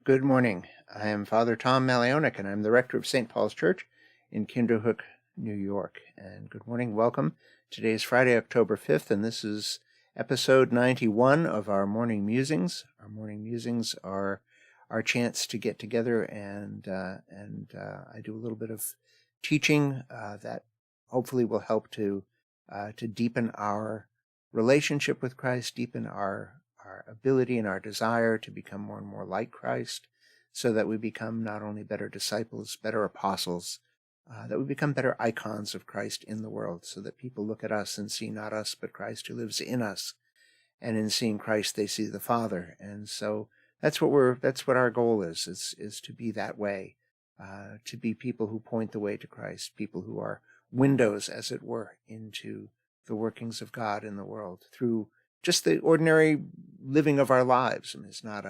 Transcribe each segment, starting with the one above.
Good morning. I am Father Tom Malionik, and I'm the rector of St. Paul's Church in Kinderhook, New York. And good morning, welcome. Today is Friday, October 5th, and this is episode 91 of our morning musings. Our morning musings are our chance to get together and I do a little bit of teaching that hopefully will help to deepen our relationship with Christ, deepen our ability and our desire to become more and more like Christ, so that we become not only better disciples, better apostles, that we become better icons of Christ in the world, so that people look at us and see not us, but Christ who lives in us. And in seeing Christ, they see the Father. And so that's what our goal is to be that way, to be people who point the way to Christ, people who are windows, as it were, into the workings of God in the world through just the ordinary living of our lives. I mean, it's not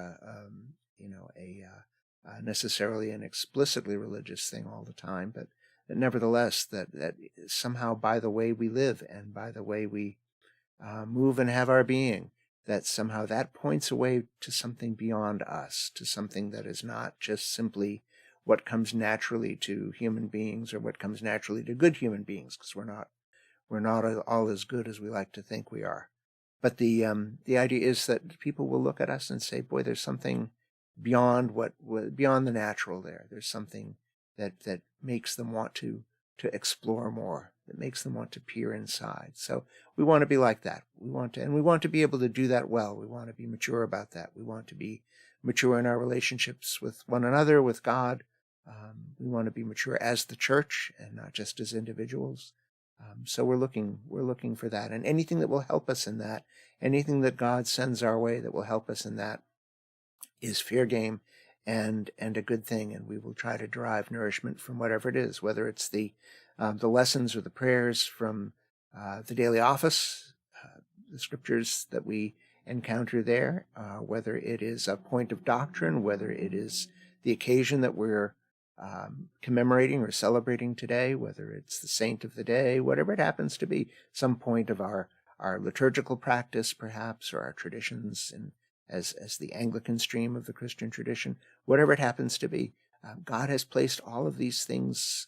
necessarily an explicitly religious thing all the time, but nevertheless, that somehow by the way we live and by the way we move and have our being, that somehow that points away to something beyond us, to something that is not just simply what comes naturally to human beings or what comes naturally to good human beings, because we're not all as good as we like to think we are. But the idea is that people will look at us and say, boy, there's something beyond beyond the natural there. There's something that makes them want to explore more, that makes them want to peer inside. So we want to be like that. We want to be able to do that well. We want to be mature about that. We want to be mature in our relationships with one another, with God. We want to be mature as the church and not just as individuals. So we're looking for that, and anything that will help us in that, anything that God sends our way that will help us in that, is fair game and a good thing. And we will try to derive nourishment from whatever it is, whether it's the lessons or the prayers from the daily office, the scriptures that we encounter there, whether it is a point of doctrine, whether it is the occasion that we're commemorating or celebrating today, whether it's the saint of the day, whatever it happens to be, some point of our liturgical practice, perhaps, or our traditions, and as the Anglican stream of the Christian tradition, whatever it happens to be, God has placed all of these things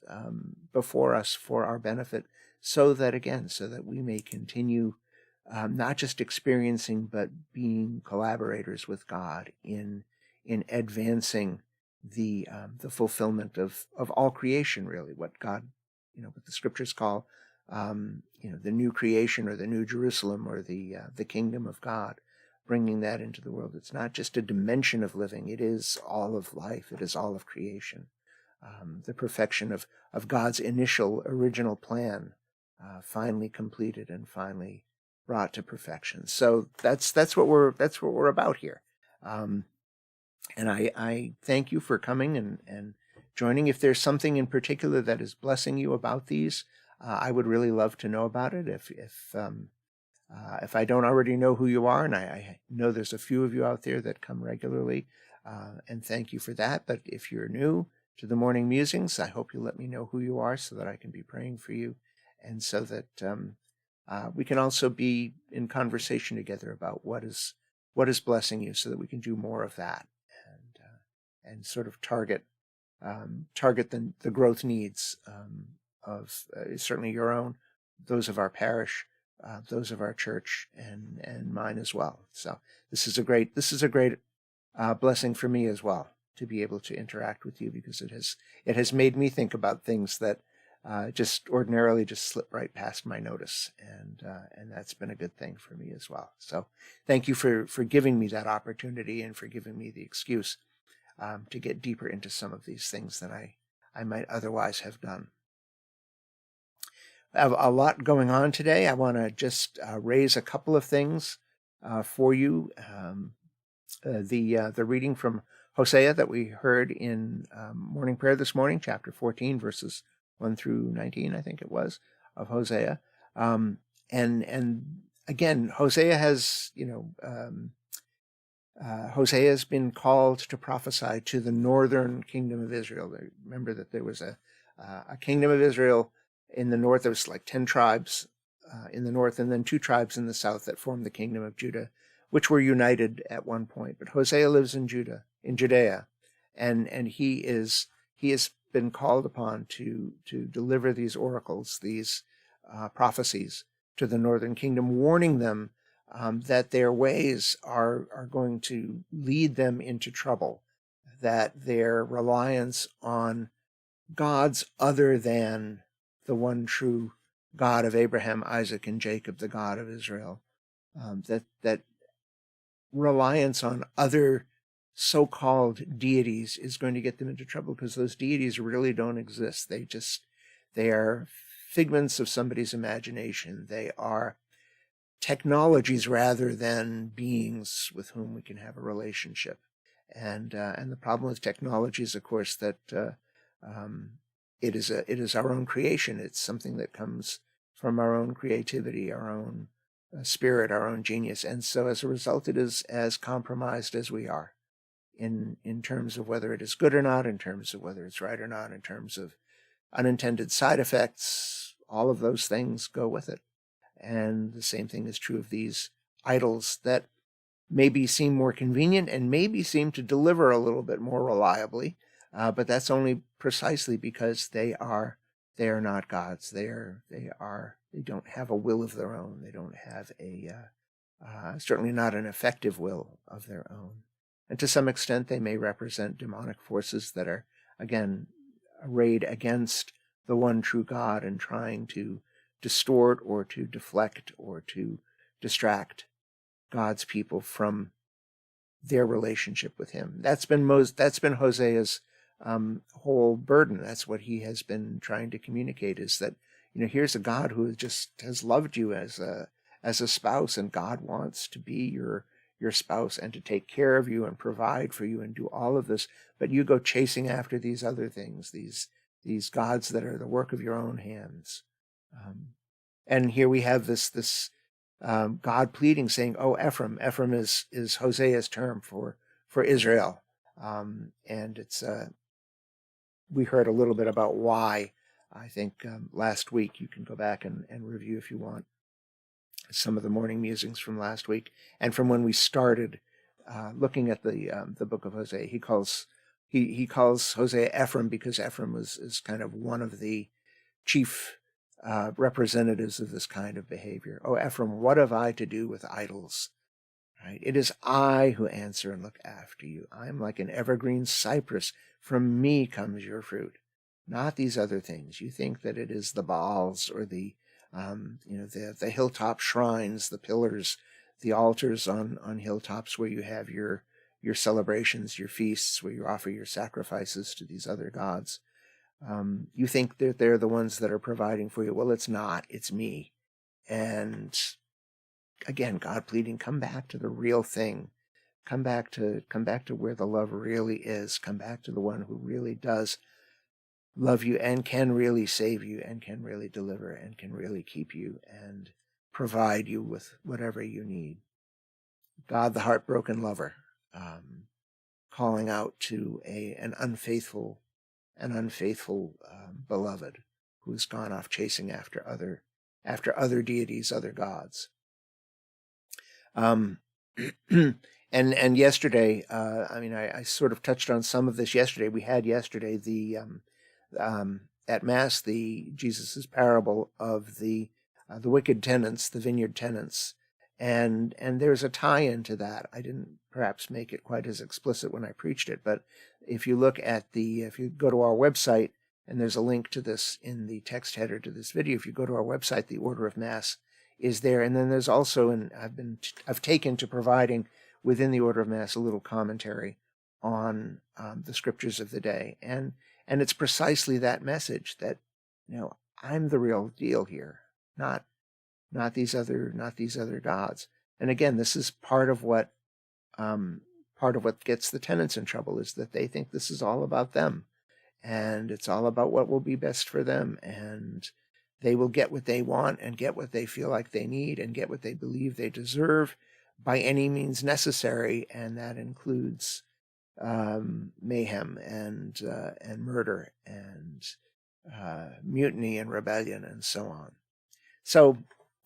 before us for our benefit, so that we may continue not just experiencing, but being collaborators with God in advancing the fulfillment of all creation, really, what God, what the scriptures call, the new creation, or the new Jerusalem, or the kingdom of God, bringing that into the world. It's not just a dimension of living; it is all of life. It is all of creation, the perfection of God's initial, original plan, finally completed and finally brought to perfection. So that's what we're about here. And I thank you for coming and joining. If there's something in particular that is blessing you about these, I would really love to know about it. If I don't already know who you are, and I know there's a few of you out there that come regularly, and thank you for that. But if you're new to the morning musings, I hope you let me know who you are, so that I can be praying for you, and so that we can also be in conversation together about what is blessing you, so that we can do more of that, and sort of target the growth needs of certainly your own, those of our parish, those of our church, and mine as well. So this is a great blessing for me as well, to be able to interact with you, because it has made me think about things that just ordinarily just slip right past my notice, and that's been a good thing for me as well. So thank you for giving me that opportunity, and for giving me the excuse to get deeper into some of these things than I might otherwise have done. I have a lot going on today. I want to just raise a couple of things for you. The reading from Hosea that we heard in morning prayer this morning, chapter 14, verses 1 through 19, I think it was, of Hosea. And again, Hosea has, Hosea has been called to prophesy to the northern kingdom of Israel. Remember that there was a kingdom of Israel in the north. There was like 10 tribes in the north, and then 2 tribes in the south that formed the kingdom of Judah, which were united at one point. But Hosea lives in Judea, and he has been called upon to deliver these oracles, these prophecies to the northern kingdom, warning them that their ways are going to lead them into trouble, that their reliance on gods other than the one true God of Abraham, Isaac, and Jacob, the God of Israel, that reliance on other so-called deities is going to get them into trouble, because those deities really don't exist. They are figments of somebody's imagination. They are technologies rather than beings with whom we can have a relationship. And the problem with technology is, of course, that it is our own creation. It's something that comes from our own creativity, our own spirit, our own genius. And so as a result, it is as compromised as we are in terms of whether it is good or not, in terms of whether it's right or not, in terms of unintended side effects. All of those things go with it. And the same thing is true of these idols that maybe seem more convenient and maybe seem to deliver a little bit more reliably, but that's only precisely because they are not gods. They don't have a will of their own. They don't have certainly not an effective will of their own. And to some extent, they may represent demonic forces that are, again, arrayed against the one true God and trying to distort or to deflect or to distract God's people from their relationship with him. That's been Hosea's whole burden. That's what he has been trying to communicate, is that, here's a God who just has loved you as a spouse, and God wants to be your spouse and to take care of you and provide for you and do all of this, but you go chasing after these other things, these gods that are the work of your own hands. And here we have this God pleading, saying, "Oh, Ephraim." Ephraim is Hosea's term for Israel, and it's we heard a little bit about why. I think last week. You can go back and review if you want some of the morning musings from last week and from when we started looking at the book of Hosea. He calls Hosea Ephraim because Ephraim is kind of one of the chief representatives of this kind of behavior. "Oh, Ephraim, what have I to do with idols? Right? It is I who answer and look after you. I am like an evergreen cypress. From me comes your fruit, not these other things. You think that it is the Baals or the hilltop shrines, the pillars, the altars on hilltops where you have your celebrations, your feasts, where you offer your sacrifices to these other gods. You think that they're the ones that are providing for you. Well, it's not. It's me." And again, God pleading, come back to the real thing. Come back to where the love really is. Come back to the one who really does love you and can really save you and can really deliver and can really keep you and provide you with whatever you need. God, the heartbroken lover, calling out to an unfaithful beloved who's gone off chasing after other deities, other gods. And yesterday, I sort of touched on some of this yesterday. We had yesterday at Mass Jesus's parable of the wicked tenants, the vineyard tenants, and there's a tie-in to that. I didn't perhaps make it quite as explicit when I preached it, but if you look at if you go to our website, and there's a link to this in the text header to this video, if you go to our website, the Order of Mass is there, and then there's also, I've taken to providing within the Order of Mass a little commentary on the scriptures of the day, and it's precisely that message that I'm the real deal here, not these other gods. And again, this is part of what gets the tenants in trouble, is that they think this is all about them, and it's all about what will be best for them, and they will get what they want and get what they feel like they need and get what they believe they deserve by any means necessary, and that includes mayhem and murder and mutiny and rebellion and so on. So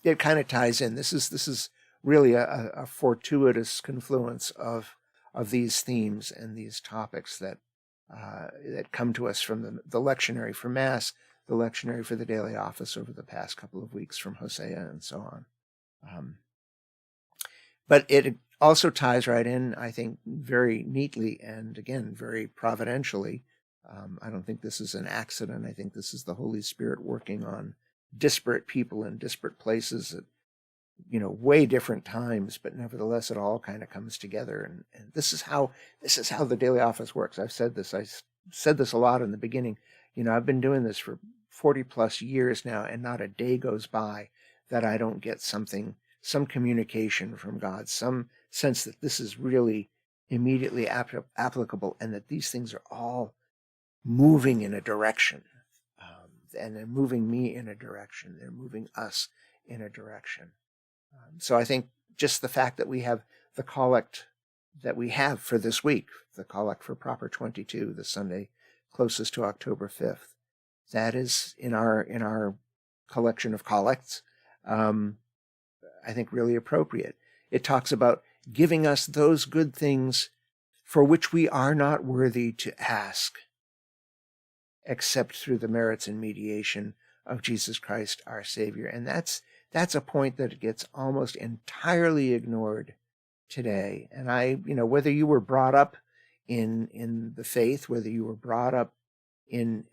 it kind of ties in. This is really a fortuitous confluence of these themes and these topics that that come to us from the lectionary for Mass, the lectionary for the daily office over the past couple of weeks from Hosea and so on. But it also ties right in, I think, very neatly and, again, very providentially. I don't think this is an accident. I think this is the Holy Spirit working on disparate people in disparate places at, way different times, but nevertheless, it all kind of comes together. And this is how the daily office works. I've said this. I said this a lot in the beginning. I've been doing this for 40 plus years now, and not a day goes by that I don't get some communication from God, some sense that this is really immediately applicable, and that these things are all moving in a direction. And they're moving me in a direction. They're moving us in a direction. So I think just the fact that we have the collect that we have for this week, the collect for Proper 22, the Sunday closest to October 5th, that is in our collection of collects, I think really appropriate. It talks about giving us those good things for which we are not worthy to ask, except through the merits and mediation of Jesus Christ, our Savior. And that's a point that gets almost entirely ignored today. And whether you were brought up in the faith, whether you were brought up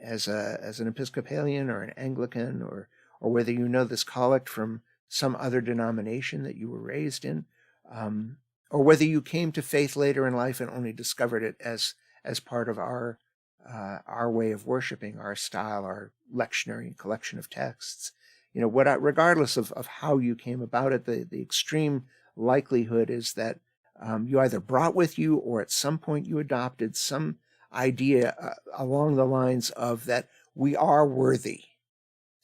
as an Episcopalian or an Anglican, or whether you know this collect from some other denomination that you were raised in, or whether you came to faith later in life and only discovered it as part of our way of worshiping, our style, our lectionary and collection of texts. Regardless of how you came about it, the extreme likelihood is that you either brought with you or at some point you adopted some idea along the lines of that we are worthy,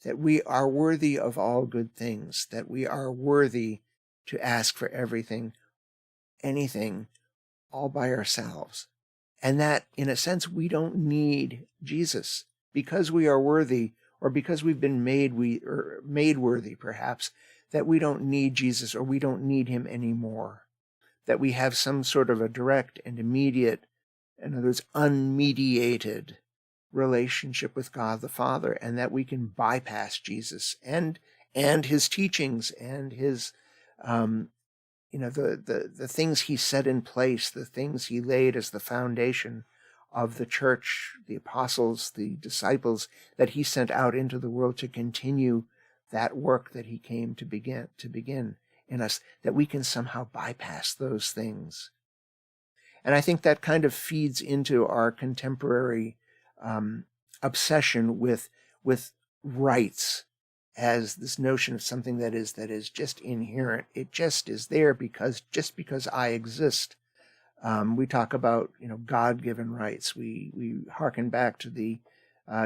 that we are worthy of all good things, that we are worthy to ask for everything, anything, all by ourselves. And that, in a sense, we don't need Jesus because we are worthy, or because we've been made worthy, perhaps, that we don't need Jesus, or we don't need him anymore. That we have some sort of a direct and immediate, in other words, unmediated relationship with God the Father, and that we can bypass Jesus and his teachings and his the things he set in place, the things he laid as the foundation of the church, the apostles, the disciples that he sent out into the world to continue that work that he came to begin in us, that we can somehow bypass those things. And I think that kind of feeds into our contemporary obsession with rights as this notion of something that is just inherent. It just is there because I exist. We talk about God-given rights. We hearken back to the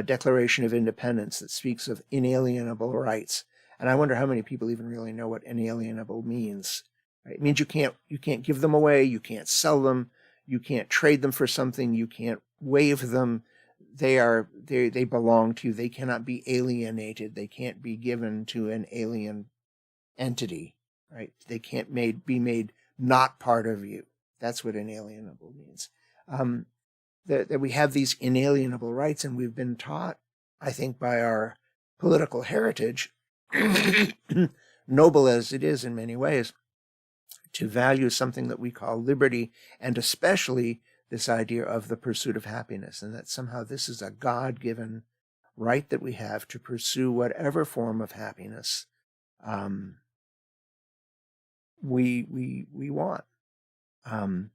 Declaration of Independence that speaks of inalienable rights, and I wonder how many people even really know what inalienable means. Right? It means you can't give them away, you can't sell them, you can't trade them for something, you can't waive them. They belong to you. They cannot be alienated. They can't be given to an alien entity. Right? They can't be made not part of you. That's what inalienable means. That we have these inalienable rights, and we've been taught, I think, by our political heritage, noble as it is in many ways, to value something that we call liberty, and especially this idea of the pursuit of happiness, and that somehow this is a God-given right that we have to pursue whatever form of happiness we want. And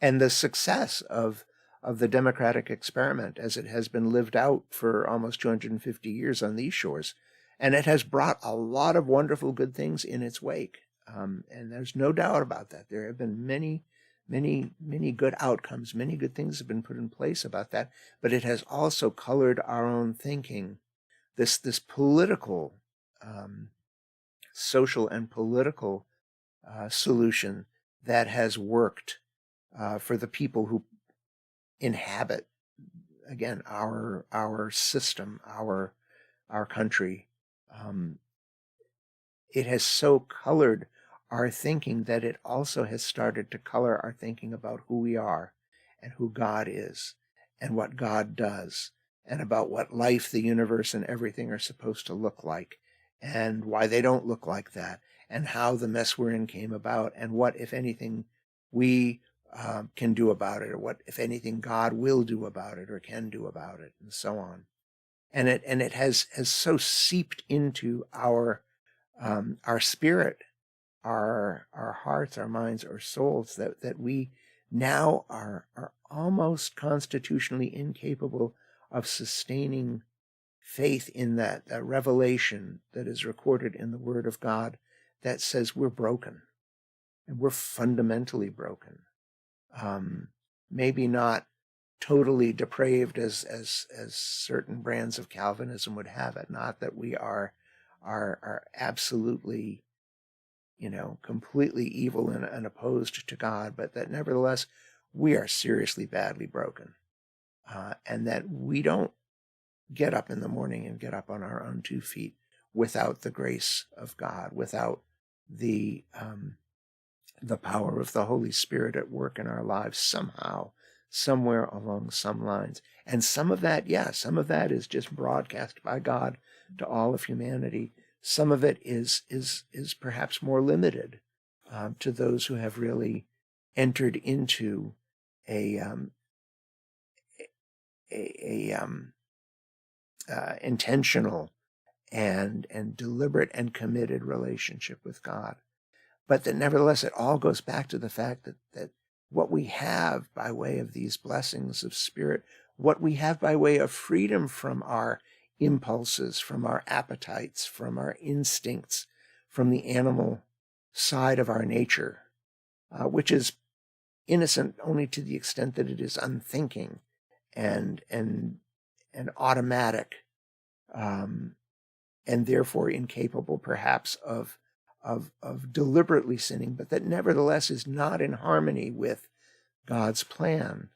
the success of the democratic experiment as it has been lived out for almost 250 years on these shores. And it has brought a lot of wonderful good things in its wake. And there's no doubt about that. There have been many, many, many good outcomes. Many good things have been put in place about that. But it has also colored our own thinking. This political, social and political solution that has worked for the people who inhabit, again, our system, our country. It has so colored our thinking that it also has started to color our thinking about who we are and who God is, and what God does, and about what life, the universe, and everything are supposed to look like, and why they don't look like that, and how the mess we're in came about, and what, if anything, we can do about it, or what, if anything, God will do about it or can do about it, and so on. And it has so seeped into our spirit, our hearts, our minds, our souls, that we now are almost constitutionally incapable of sustaining faith in that revelation that is recorded in the Word of God that says we're broken, and we're fundamentally broken. Maybe not totally depraved as certain brands of Calvinism would have it. Not that we are absolutely, completely evil and opposed to God, but that nevertheless we are seriously badly broken, and that we don't get up in the morning and get up on our own 2 feet without the grace of God, without the power of the Holy Spirit at work in our lives somehow, somewhere along some lines. And some of that is just broadcast by God to all of humanity. Some of it is perhaps more limited to those who have really entered into a intentional and deliberate and committed relationship with God. But that nevertheless, it all goes back to the fact that what we have by way of these blessings of spirit, what we have by way of freedom from our impulses, from our appetites, from our instincts, from the animal side of our nature, which is innocent only to the extent that it is unthinking and automatic, and therefore incapable perhaps of deliberately sinning, but that nevertheless is not in harmony with God's plan.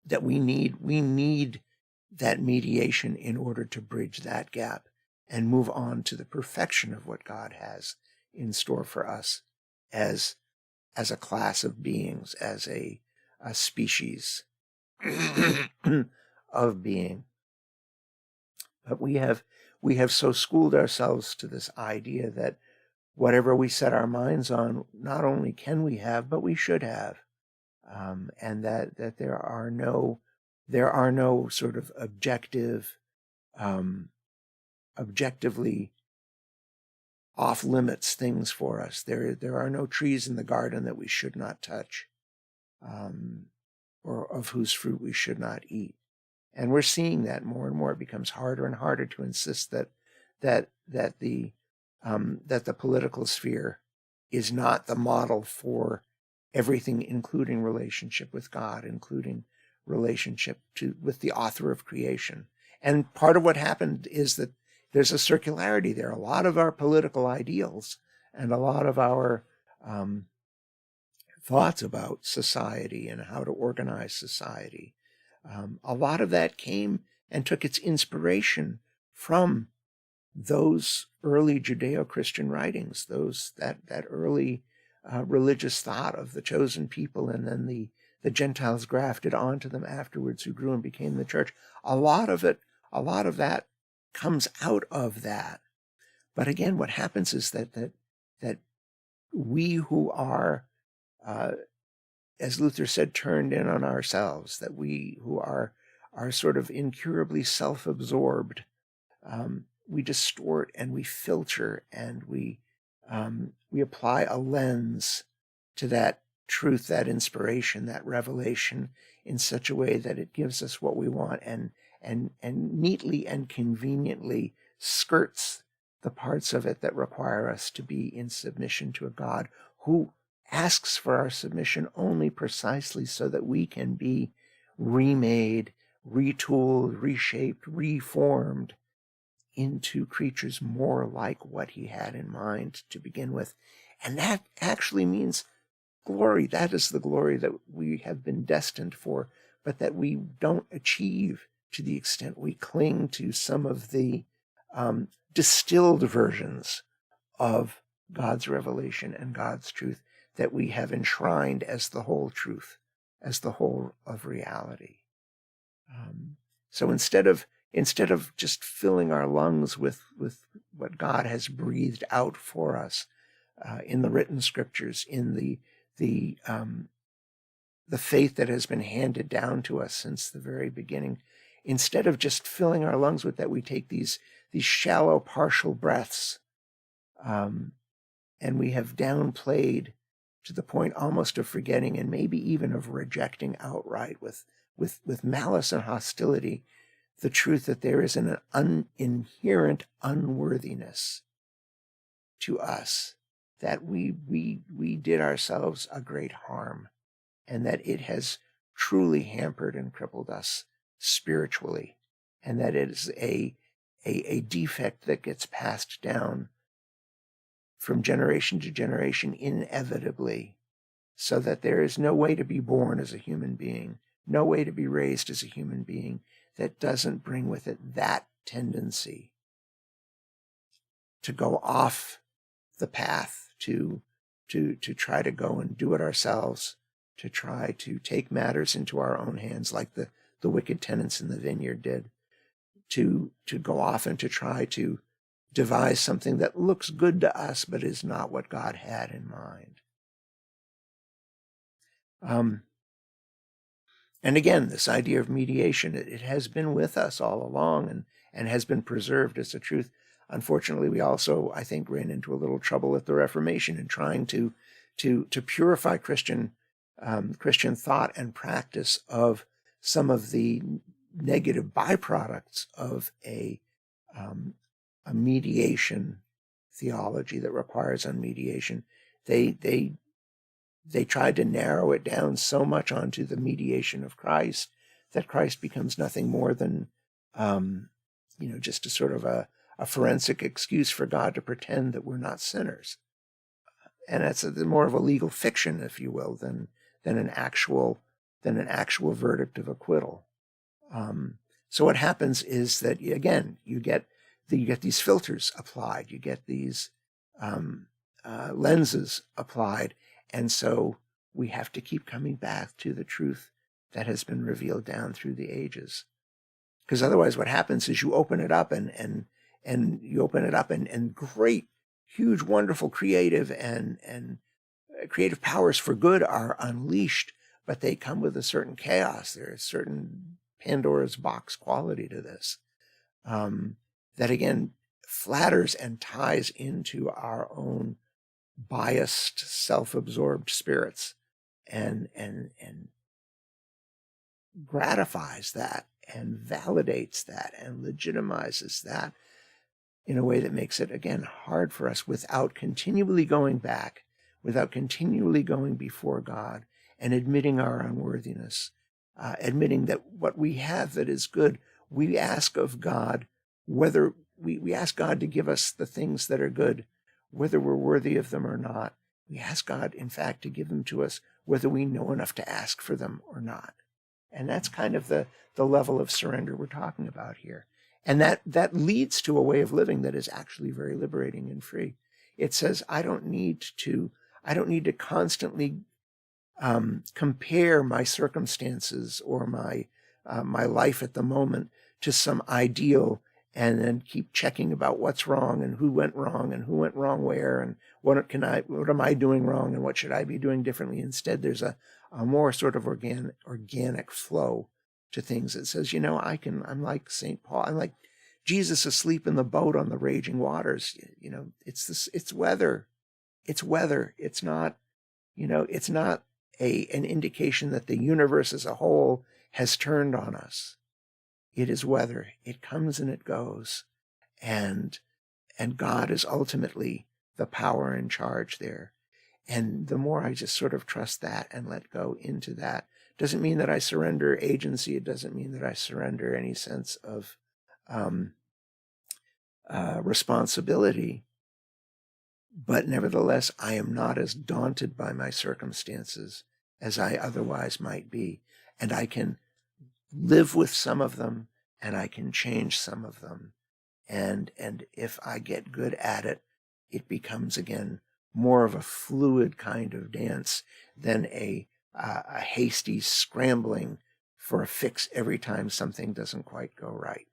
That we need that mediation in order to bridge that gap and move on to the perfection of what God has in store for us as a class of beings, as a species of being. But we have so schooled ourselves to this idea that whatever we set our minds on, not only can we have, but we should have, and that there are no sort of objectively off limits things for us. There are no trees in the garden that we should not touch, or of whose fruit we should not eat. And we're seeing that more and more. It becomes harder and harder to insist that the political sphere is not the model for everything, including relationship with God, including relationship with the author of creation. And part of what happened is that there's a circularity there. A lot of our political ideals and a lot of our thoughts about society and how to organize society, a lot of that came and took its inspiration from those early Judeo-Christian writings, that early religious thought of the chosen people, and then the Gentiles grafted onto them afterwards, who grew and became the church. A lot of that comes out of that. But again, what happens is that we who are, as Luther said, turned in on ourselves, that we who are sort of incurably self-absorbed, we distort and we filter and we apply a lens to that truth, that inspiration, that revelation in such a way that it gives us what we want and neatly and conveniently skirts the parts of it that require us to be in submission to a God who asks for our submission only precisely so that we can be remade, retooled, reshaped, reformed into creatures more like what he had in mind to begin with. And that actually means glory. That is the glory that we have been destined for, but that we don't achieve to the extent we cling to some of the distilled versions of God's revelation and God's truth that we have enshrined as the whole truth, as the whole of reality. So instead of just filling our lungs with what God has breathed out for us in the written scriptures, in the faith that has been handed down to us since the very beginning, instead of just filling our lungs with that, we take these shallow partial breaths, and we have downplayed to the point almost of forgetting and maybe even of rejecting outright with malice and hostility the truth that there is an inherent unworthiness to us, that we did ourselves a great harm, and that it has truly hampered and crippled us spiritually, and that it is a defect that gets passed down from generation to generation inevitably, so that there is no way to be born as a human being, no way to be raised as a human being that doesn't bring with it that tendency to go off the path, to try to go and do it ourselves, to try to take matters into our own hands like the wicked tenants in the vineyard did, to go off and to try to devise something that looks good to us but is not what God had in mind. And again, this idea of mediation, it has been with us all along and has been preserved as a truth. Unfortunately, we also, I think, ran into a little trouble at the Reformation in trying to purify Christian thought and practice of some of the negative byproducts of a mediation theology that requires unmediation. They tried to narrow it down so much onto the mediation of Christ that Christ becomes nothing more than, just a sort of a forensic excuse for God to pretend that we're not sinners. And that's more of a legal fiction, if you will, than an actual verdict of acquittal. So what happens is that, again, you get these filters applied, you get these lenses applied, and so we have to keep coming back to the truth that has been revealed down through the ages. Because otherwise what happens is you open it up and great, huge, wonderful creative and creative powers for good are unleashed, but they come with a certain chaos. There is certain Pandora's box quality to this that again flatters and ties into our own biased, self-absorbed spirits and gratifies that and validates that and legitimizes that in a way that makes it, again, hard for us without continually going back, without continually going before God and admitting our unworthiness, admitting that what we have that is good, we ask of God, whether we ask God to give us the things that are good, whether we're worthy of them or not. We ask God, in fact, to give them to us, whether we know enough to ask for them or not. And that's kind of the level of surrender we're talking about here. And that leads to a way of living that is actually very liberating and free. It says, I don't need to constantly compare my circumstances or my life at the moment to some ideal and then keep checking about what's wrong and who went wrong where and what am I doing wrong and what should I be doing differently. Instead, there's a more sort of organic flow to things that says, I'm like St. Paul, I'm like Jesus asleep in the boat on the raging waters. It's weather. It's weather. It's not, it's not an indication that the universe as a whole has turned on us. It is weather. It comes and it goes. And God is ultimately the power in charge there. And the more I just sort of trust that and let go into that, doesn't mean that I surrender agency. It doesn't mean that I surrender any sense of responsibility. But nevertheless, I am not as daunted by my circumstances as I otherwise might be. And I can live with some of them, and I can change some of them. And if I get good at it, it becomes, again, more of a fluid kind of dance than a a hasty scrambling for a fix every time something doesn't quite go right.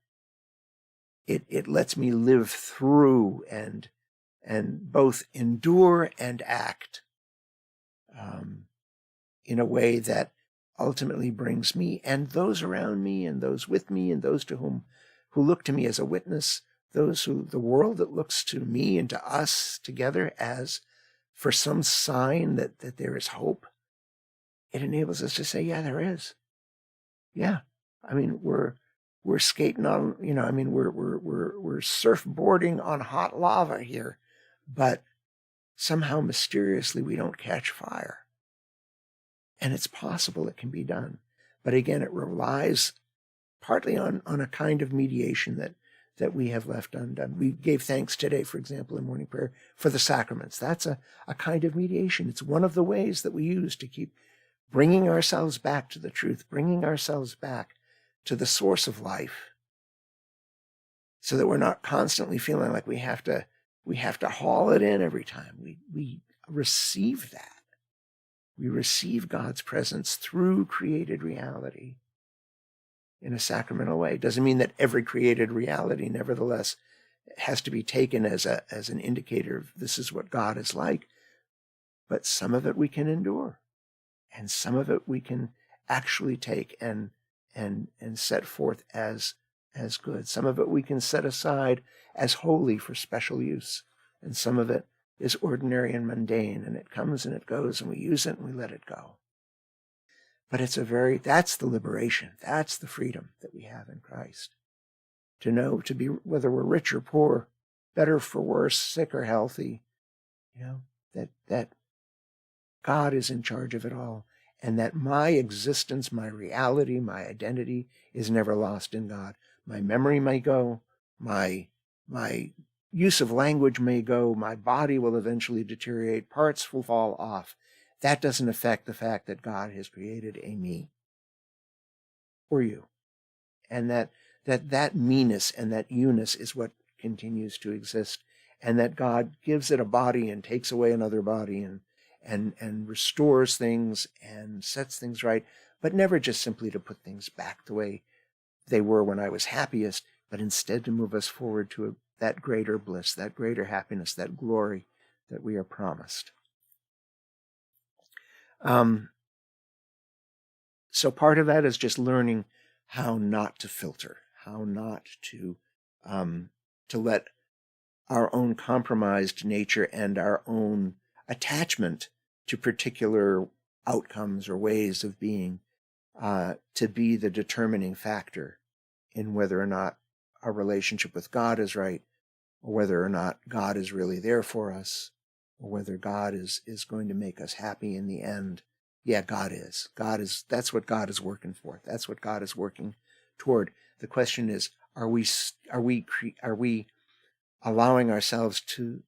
It lets me live through and both endure and act in a way that ultimately brings me and those around me and those with me and those who look to me as a witness, the world that looks to me and to us together as for some sign that there is hope. It enables us to say, yeah, there is. Yeah. I mean, we're skating on, we're surfboarding on hot lava here, but somehow mysteriously we don't catch fire. And it's possible it can be done. But again, it relies partly on a kind of mediation that we have left undone. We gave thanks today, for example, in morning prayer for the sacraments. That's a kind of mediation. It's one of the ways that we use to keep bringing ourselves back to the truth, bringing ourselves back to the source of life, so that we're not constantly feeling like we have to haul it in every time. We receive that. We receive God's presence through created reality in a sacramental way. It doesn't mean that every created reality, nevertheless, has to be taken as an indicator of this is what God is like. But some of it we can endure, and some of it we can actually take and set forth as good. Some of it we can set aside as holy for special use, and some of it is ordinary and mundane, and it comes and it goes, and we use it and we let it go. But that's the liberation, that's the freedom that we have in Christ. To know, to be, whether we're rich or poor, better for worse, sick or healthy, that God is in charge of it all, and that my existence, my reality, my identity is never lost in God. My memory may go, my use of language may go, my body will eventually deteriorate, parts will fall off. That doesn't affect the fact that God has created a me or you. And that meanness and that you-ness is what continues to exist, and that God gives it a body and takes away another body and restores things and sets things right, but never just simply to put things back the way they were when I was happiest, but instead to move us forward to that greater bliss, that greater happiness, that glory that we are promised. So part of that is just learning how not to filter, how not to let our own compromised nature and our own attachment to particular outcomes or ways of being to be the determining factor in whether or not our relationship with God is right, or whether or not God is really there for us, or whether God is going to make us happy in the end. Yeah, God is. That's what God is working for. That's what God is working toward. The question is, are we allowing ourselves to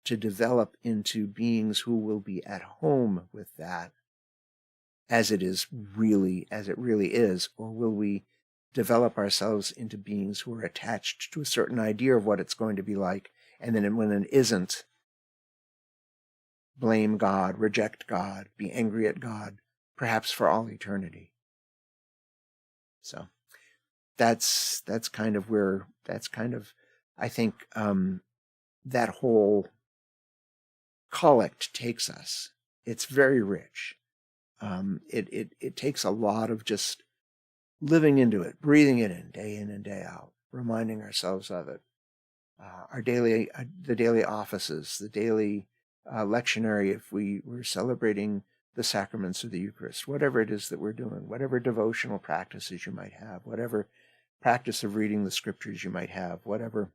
develop into beings who will be at home with that as it really is, or will we develop ourselves into beings who are attached to a certain idea of what it's going to be like, and then when it isn't, blame God, reject God, be angry at God, perhaps for all eternity. So that's kind of I think that whole collect takes us. It's very rich. It takes a lot of just living into it, breathing it in and day out, reminding ourselves of it. The daily offices, the daily lectionary, if we're celebrating the sacraments of the Eucharist, whatever it is that we're doing, whatever devotional practices you might have, whatever practice of reading the scriptures you might have, whatever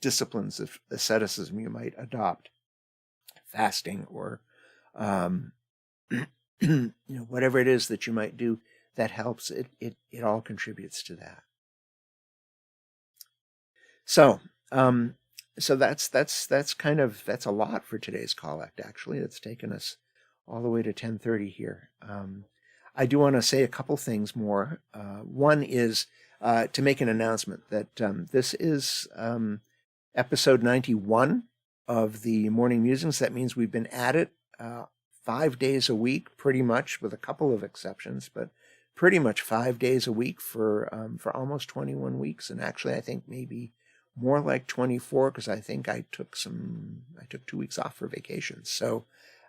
disciplines of asceticism you might adopt, fasting or whatever it is that you might do that helps, it all contributes to that. So that's a lot for today's collect. Actually, it's taken us all the way to 10:30 here. I do want to say a couple things more. One is to make an announcement that this is episode 91 of the Morning Musings. That means we've been at it 5 days a week, pretty much, with a couple of exceptions, but pretty much 5 days a week for almost 21 weeks. And actually, I think maybe more like 24, because I think I took 2 weeks off for vacation. So,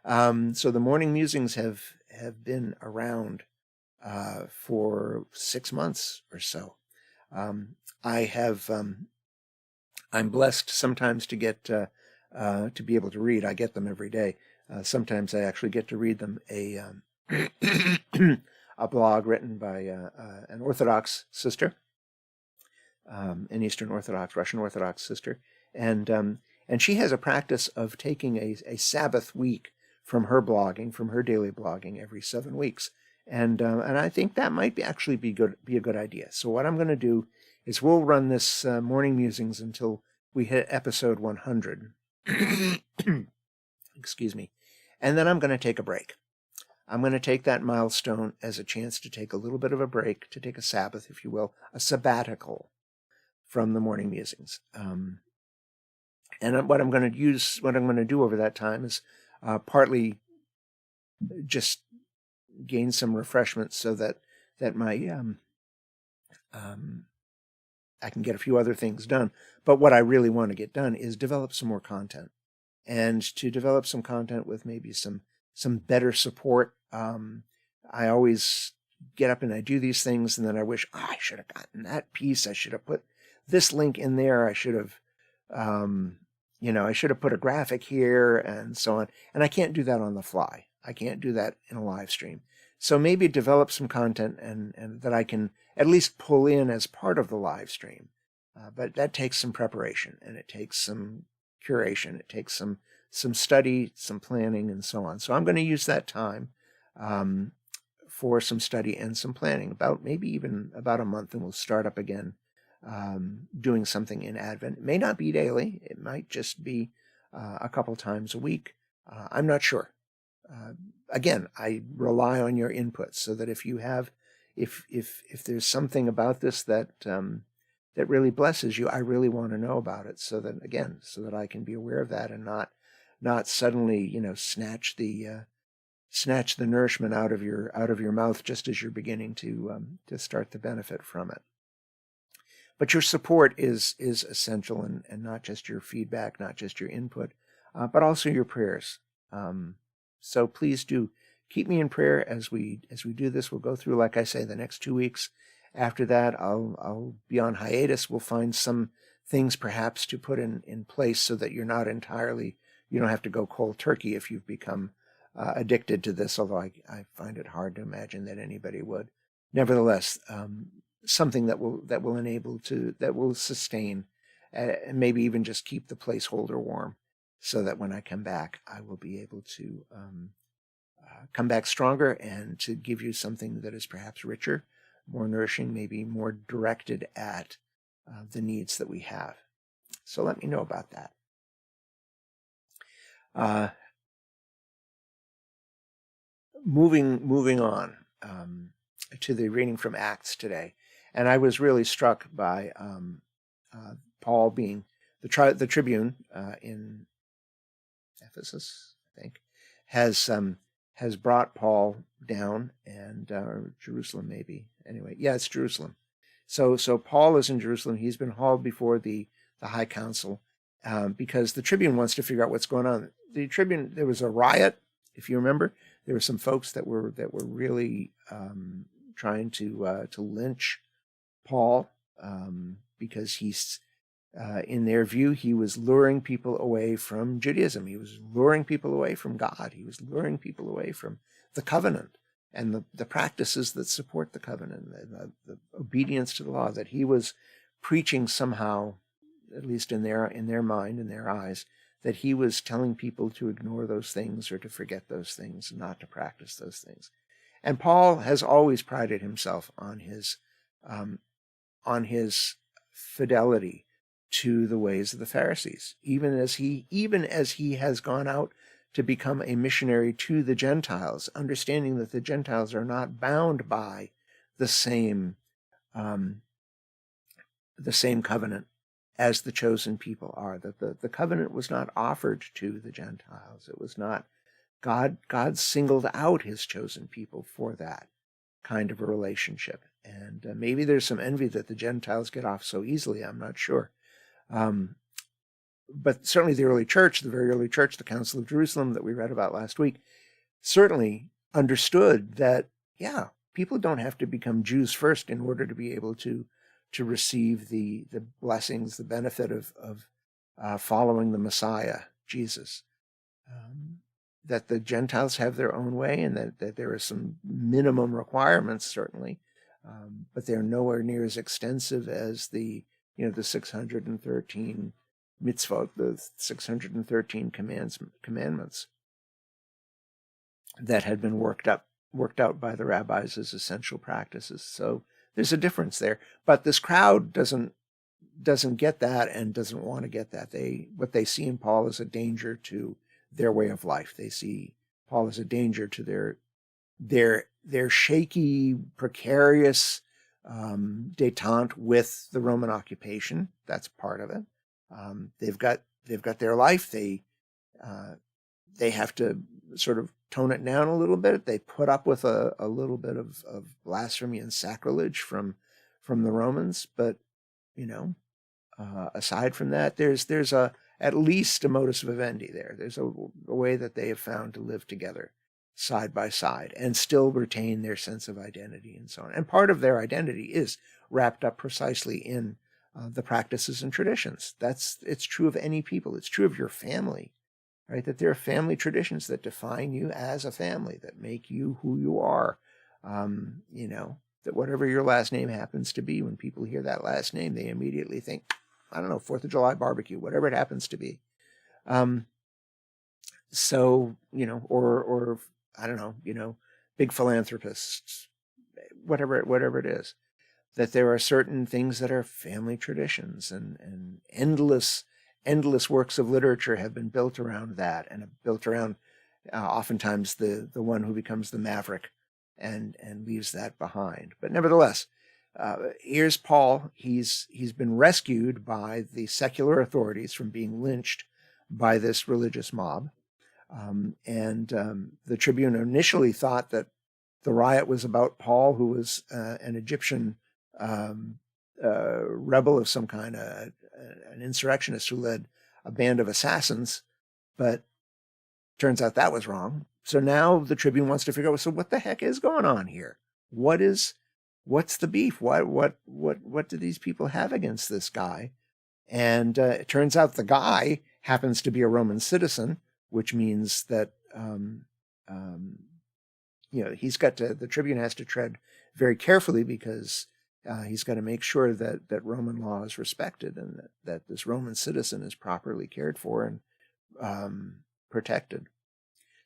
so the morning musings have been around for 6 months or so. I have, I'm blessed sometimes to get to be able to read. I get them every day. Sometimes I actually get to read them a a blog written by an Orthodox sister, an Eastern Orthodox, Russian Orthodox sister, and she has a practice of taking a Sabbath week from her blogging, from her daily blogging, every 7 weeks, and I think that might actually be a good idea. So what I'm going to do is we'll run this morning musings until we hit episode 100. Excuse me. And then I'm going to take a break. I'm going to take that milestone as a chance to take a little bit of a break, to take a Sabbath, if you will, a sabbatical from the morning musings. And what I'm going to do over that time is partly just gain some refreshment so that my I can get a few other things done. But what I really want to get done is develop some more content, and to develop some content with maybe some better support. I always get up and I do these things, and then I wish, I should have gotten that piece. I should have put this link in there. I should have, I should have put a graphic here, and so on. And I can't do that on the fly. I can't do that in a live stream. So maybe develop some content and that I can at least pull in as part of the live stream. But that takes some preparation, and it takes some curation. It takes some study, some planning, and so on. So I'm going to use that time for some study and some planning, maybe even about a month, and we'll start up again doing something in Advent. It may not be daily. It might just be a couple times a week. I'm not sure. Again, I rely on your input, so that if you have, if there's something about this that really blesses you, I really want to know about it, so that I can be aware of that and not suddenly, snatch the nourishment out of your mouth just as you're beginning to start to benefit from it. But your support is essential, and not just your feedback, not just your input, but also your prayers. So please do keep me in prayer as we do this. We'll go through, like I say, the next 2 weeks. After that, I'll be on hiatus. We'll find some things perhaps to put in place so that you don't have to go cold turkey if you've become addicted to this, although I find it hard to imagine that anybody would. Nevertheless, something that will sustain, and maybe even just keep the placeholder warm, so that when I come back, I will be able to come back stronger and to give you something that is perhaps richer, more nourishing, maybe more directed at the needs that we have. So let me know about that. Moving on to the reading from Acts today, and I was really struck by Paul being the tribune in Ephesus, I think, has brought Paul down, and Jerusalem, maybe. Anyway, yeah, it's Jerusalem. So Paul is in Jerusalem. He's been hauled before the high council because the tribune wants to figure out what's going on. The tribune, there was a riot, if you remember. There were some folks that were really trying to lynch Paul because he's. In their view, he was luring people away from Judaism. He was luring people away from God. He was luring people away from the covenant and the practices that support the covenant, the obedience to the law, that he was preaching somehow, at least in their mind, in their eyes, that he was telling people to ignore those things or to forget those things and not to practice those things. And Paul has always prided himself on his fidelity to the ways of the Pharisees, even as he has gone out to become a missionary to the Gentiles, understanding that the Gentiles are not bound by the same covenant as the chosen people are, that the covenant was not offered to the Gentiles. It was not God singled out his chosen people for that kind of a relationship. And maybe there's some envy that the Gentiles get off so easily. I'm not sure. But certainly the early church, the very early church, the Council of Jerusalem that we read about last week, certainly understood that, yeah, people don't have to become Jews first in order to be able to receive the blessings, the benefit of following the Messiah, Jesus. That the Gentiles have their own way, and that there are some minimum requirements, certainly, but they're nowhere near as extensive as the 613 mitzvot, the 613 commandments that had been worked out by the rabbis as essential practices. So there's a difference there. But this crowd doesn't get that and doesn't want to get that. What they see in Paul is a danger to their way of life. They see Paul as a danger to their shaky, precarious détente with the Roman occupation. That's part of it. They've got their life. They have to sort of tone it down a little bit. They put up with a little bit of blasphemy and sacrilege from the Romans, but aside from that, there's at least a modus vivendi there. There's a way that they have found to live together side by side and still retain their sense of identity and so on. And part of their identity is wrapped up precisely in the practices and traditions. It's true of any people. It's true of your family, right? That there are family traditions that define you as a family, that make you who you are. That whatever your last name happens to be, when people hear that last name, they immediately think, I don't know, 4th of July barbecue, whatever it happens to be. So, or I don't know, big philanthropists, whatever it is, that there are certain things that are family traditions, and endless works of literature have been built around that, and have built around oftentimes the one who becomes the maverick and leaves that behind. But nevertheless, here's Paul. He's been rescued by the secular authorities from being lynched by this religious mob. The Tribune initially thought that the riot was about Paul, who was an Egyptian rebel of some kind, an insurrectionist who led a band of assassins, but turns out that was wrong. So now the Tribune wants to figure out, so what the heck is going on here? What's the beef? What do these people have against this guy? And it turns out the guy happens to be a Roman citizen, which means that the Tribune has to tread very carefully, because he's got to make sure that Roman law is respected, and that this Roman citizen is properly cared for and protected.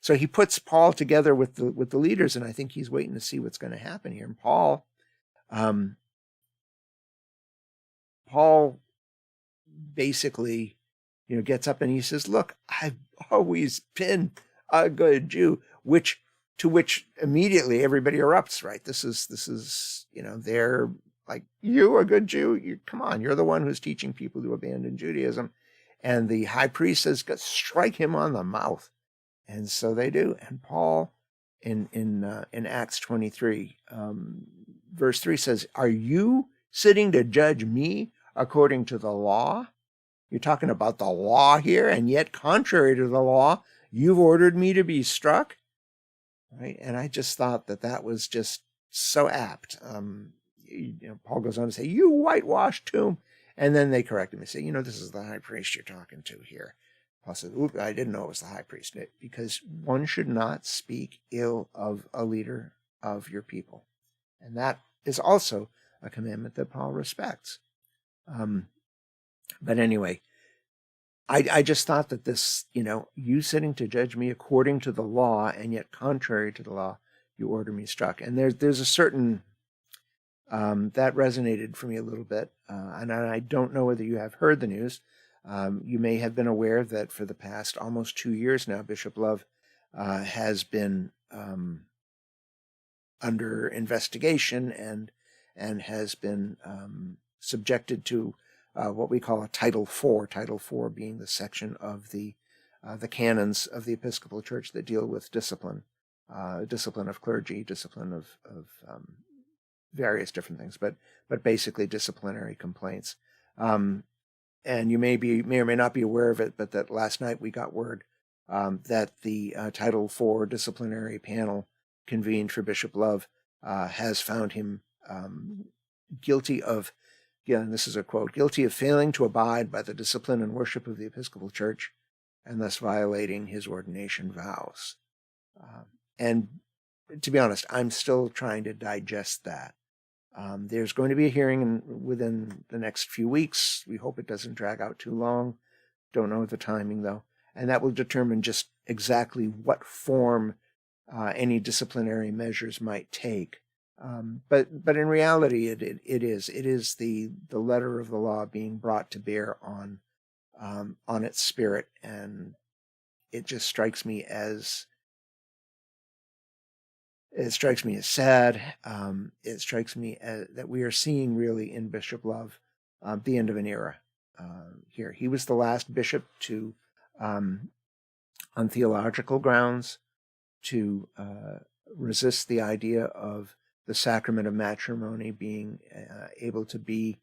So he puts Paul together with the leaders, and I think he's waiting to see what's going to happen here. And Paul basically, gets up and he says, "Look, I've always been a good Jew," to which immediately everybody erupts, right? This is, they're like, "You a good Jew? Come on, you're the one who's teaching people to abandon Judaism." And the high priest says, "Strike him on the mouth." And so they do. And Paul, in Acts 23, verse 3 says, "Are you sitting to judge me according to the law?" You're talking about the law here, and yet contrary to the law, you've ordered me to be struck, right? And I just thought that was just so apt. Paul goes on to say, "You whitewashed tomb," and then they correct him and say, "This is the high priest you're talking to here." Paul says, "Oop, I didn't know it was the high priest," because one should not speak ill of a leader of your people, and that is also a commandment that Paul respects. But anyway, I just thought that this, you sitting to judge me according to the law, and yet contrary to the law, you order me struck. And there's a certain, that resonated for me a little bit. And I don't know whether you have heard the news. You may have been aware that for the past almost 2 years now, Bishop Love has been under investigation and has been subjected to what we call a Title IV, Title IV being the section of the the canons of the Episcopal Church that deal with discipline, discipline of clergy, discipline of various different things, but basically disciplinary complaints. And you may or may not be aware of it, but that last night we got word that the Title IV disciplinary panel convened for Bishop Love has found him guilty of, and this is a quote, guilty of failing to abide by the discipline and worship of the Episcopal Church, and thus violating his ordination vows. And to be honest, I'm still trying to digest that. There's going to be a hearing within the next few weeks. We hope it doesn't drag out too long. Don't know the timing, though. And that will determine just exactly what form any disciplinary measures might take. But in reality, it is the letter of the law being brought to bear on its spirit, and it just strikes me as sad. It strikes me as that we are seeing really in Bishop Love the end of an era. Here, he was the last bishop to, on theological grounds, to resist the idea of the sacrament of matrimony being able to be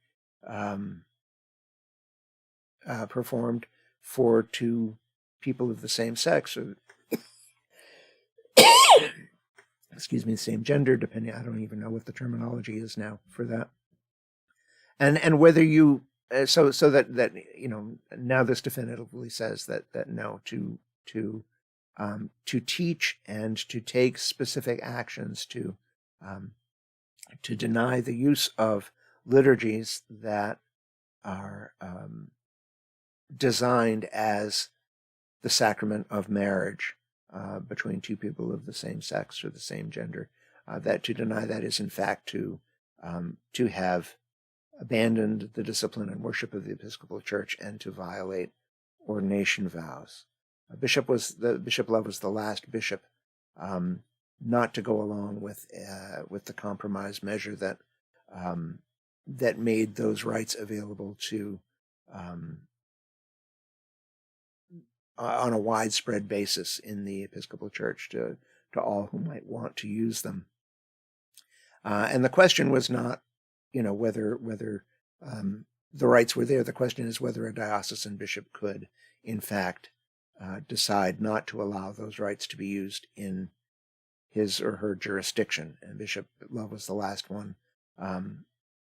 performed for two people of the same sex, or excuse me, the same gender, depending. I don't even know what the terminology is now for that. And whether you so that now this definitively says that no, to teach and to take specific actions to deny the use of liturgies that are designed as the sacrament of marriage between two people of the same sex or the same gender, that to deny that is in fact to have abandoned the discipline and worship of the Episcopal Church and to violate ordination vows. Bishop Love was the last bishop not to go along with the compromise measure that made those rights available to on a widespread basis in the Episcopal Church to all who might want to use them. And the question was not, whether the rights were there. The question is whether a diocesan bishop could, in fact, decide not to allow those rights to be used in his or her jurisdiction. And Bishop Love was the last one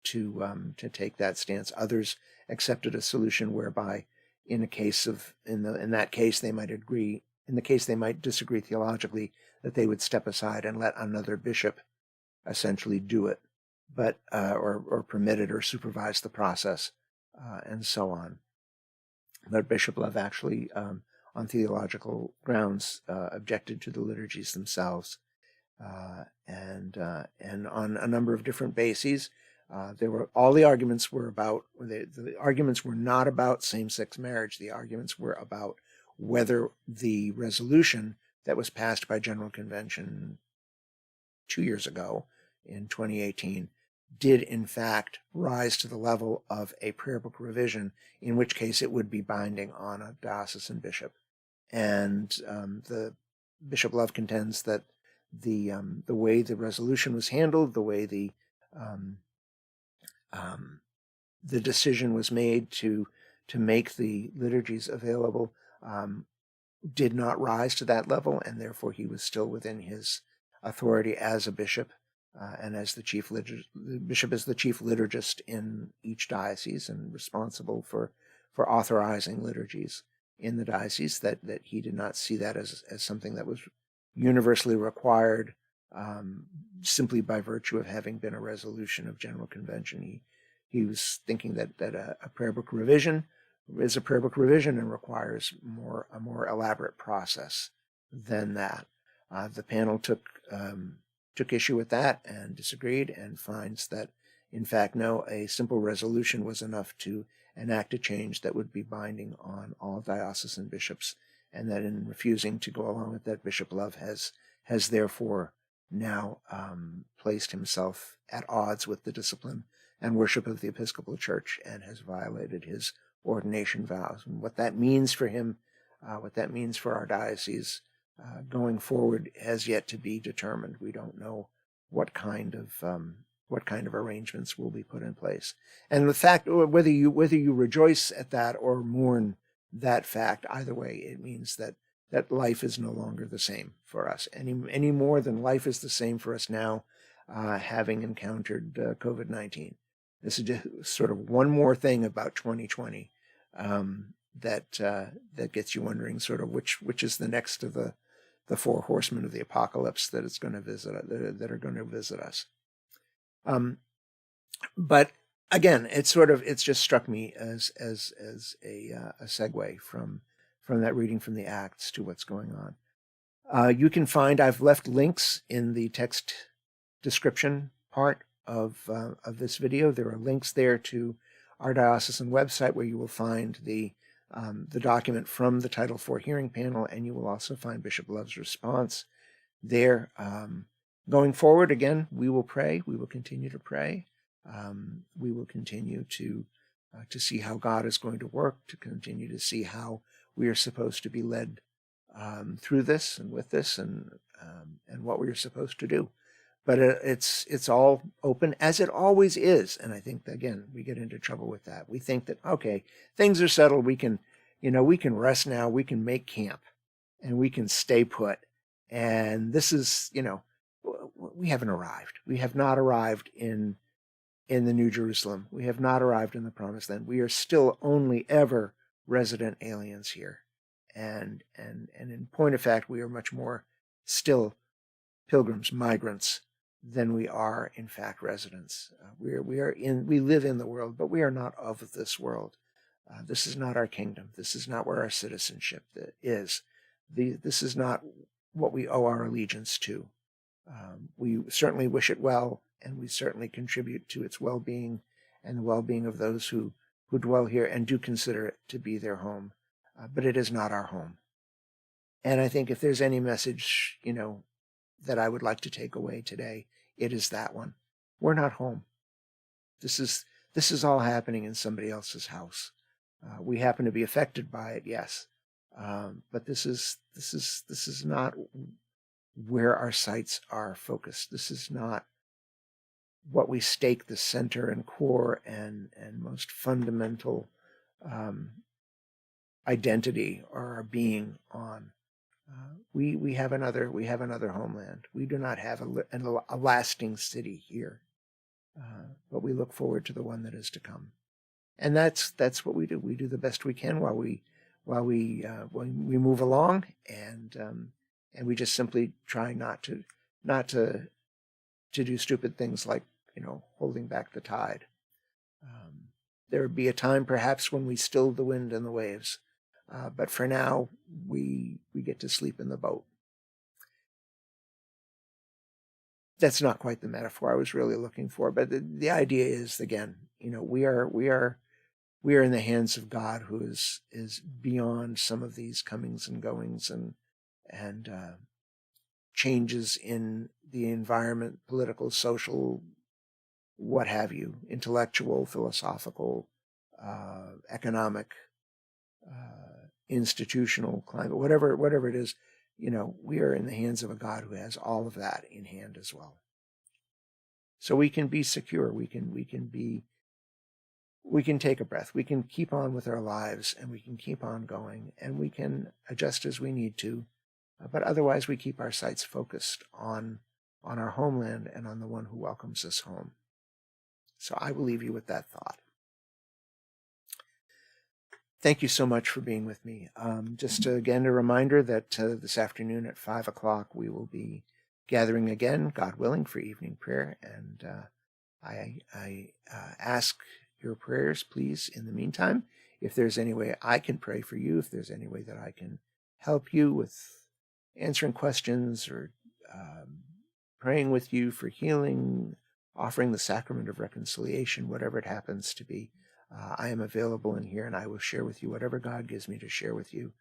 to take that stance. Others accepted a solution whereby, in that case they might agree. In the case they might disagree theologically, that they would step aside and let another bishop essentially do it, but or permit it or supervise the process, and so on. But Bishop Love actually, on theological grounds, objected to the liturgies themselves, and on a number of different bases. The arguments were not about same-sex marriage. The arguments were about whether the resolution that was passed by General Convention 2 years ago in 2018 did in fact rise to the level of a prayer book revision, in which case it would be binding on a diocesan bishop. And the Bishop Love contends that the way the resolution was handled, the way the decision was made to make the liturgies available did not rise to that level, and therefore he was still within his authority as a bishop, and as the bishop is the chief liturgist in each diocese and responsible for authorizing liturgies in the diocese, that he did not see that as something that was universally required simply by virtue of having been a resolution of General Convention. He was thinking that a prayer book revision is a prayer book revision and requires a more elaborate process than that. The panel took issue with that and disagreed, and finds that, in fact, no, a simple resolution was enough to enact a change that would be binding on all diocesan bishops, and that in refusing to go along with that, Bishop Love has therefore now placed himself at odds with the discipline and worship of the Episcopal Church and has violated his ordination vows. And what that means for him What that means for our diocese going forward has yet to be determined. We don't know what kind of arrangements will be put in place. And the fact, whether you rejoice at that or mourn that fact, either way, it means that life is no longer the same for us any more than life is the same for us now, having encountered COVID-19. This is just sort of one more thing about 2020 that gets you wondering sort of which is the next of the four horsemen of the apocalypse that is going to that are going to visit us. But again, it's just struck me as a segue from that reading from the Acts to what's going on. You can find, I've left links in the text description part of this video. There are links there to our diocesan website where you will find the document from the Title IV hearing panel, and you will also find Bishop Love's response there. Going forward, again, we will pray. We will continue to pray. We will continue to see how God is going to work, to continue to see how we are supposed to be led through this and with this, and what we are supposed to do. But it's all open, as it always is. And I think, again, we get into trouble with that. We think that, okay, things are settled. We can rest now. We can make camp, and we can stay put. And this is, we haven't arrived. We have not arrived in the New Jerusalem. We have not arrived in the Promised Land. We are still only ever resident aliens here. And in point of fact, we are much more still pilgrims, migrants, than we are, in fact, residents. We live in the world, but we are not of this world. This is not our kingdom. This is not where our citizenship is. This is not what we owe our allegiance to. We certainly wish it well, and we certainly contribute to its well-being and the well-being of those who dwell here and do consider it to be their home. But it is not our home. And I think if there's any message, that I would like to take away today, it is that one. We're not home. This is all happening in somebody else's house. We happen to be affected by it, yes, but this is not where our sights are focused. This is not what we stake the center and core and most fundamental identity or our being on. We have another homeland. We do not have a lasting city here, but we look forward to the one that is to come, and that's what we do. We do the best we can while we move along, and we just simply try not to do stupid things like holding back the tide. There would be a time perhaps when we still the wind and the waves. But for now, we get to sleep in the boat. That's not quite the metaphor I was really looking for, but the idea is, again, we are in the hands of God, who is beyond some of these comings and goings and changes in the environment, political, social, what have you, intellectual, philosophical, economic, institutional climate, whatever it is, we are in the hands of a God who has all of that in hand as well. So we can be secure. We can take a breath. We can keep on with our lives, and we can keep on going, and we can adjust as we need to. But otherwise, we keep our sights focused on our homeland and on the one who welcomes us home. So I will leave you with that thought. Thank you so much for being with me. Again, a reminder that this afternoon at 5 o'clock, we will be gathering again, God willing, for evening prayer. And I ask your prayers, please, in the meantime. If there's any way I can pray for you, if there's any way that I can help you with answering questions or praying with you for healing, offering the sacrament of reconciliation, whatever it happens to be, I am available in here, and I will share with you whatever God gives me to share with you,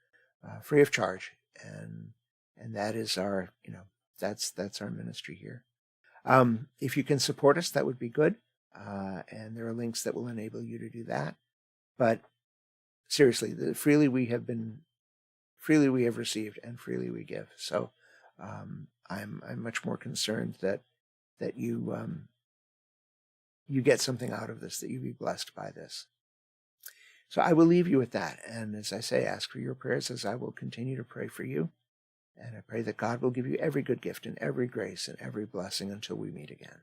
free of charge. And that is our, that's our ministry here. If you can support us, that would be good. And there are links that will enable you to do that. But seriously, freely freely we have received, and freely we give. So I'm much more concerned that you get something out of this, that you be blessed by this. So I will leave you with that. And as I say, ask for your prayers as I will continue to pray for you. And I pray that God will give you every good gift and every grace and every blessing until we meet again.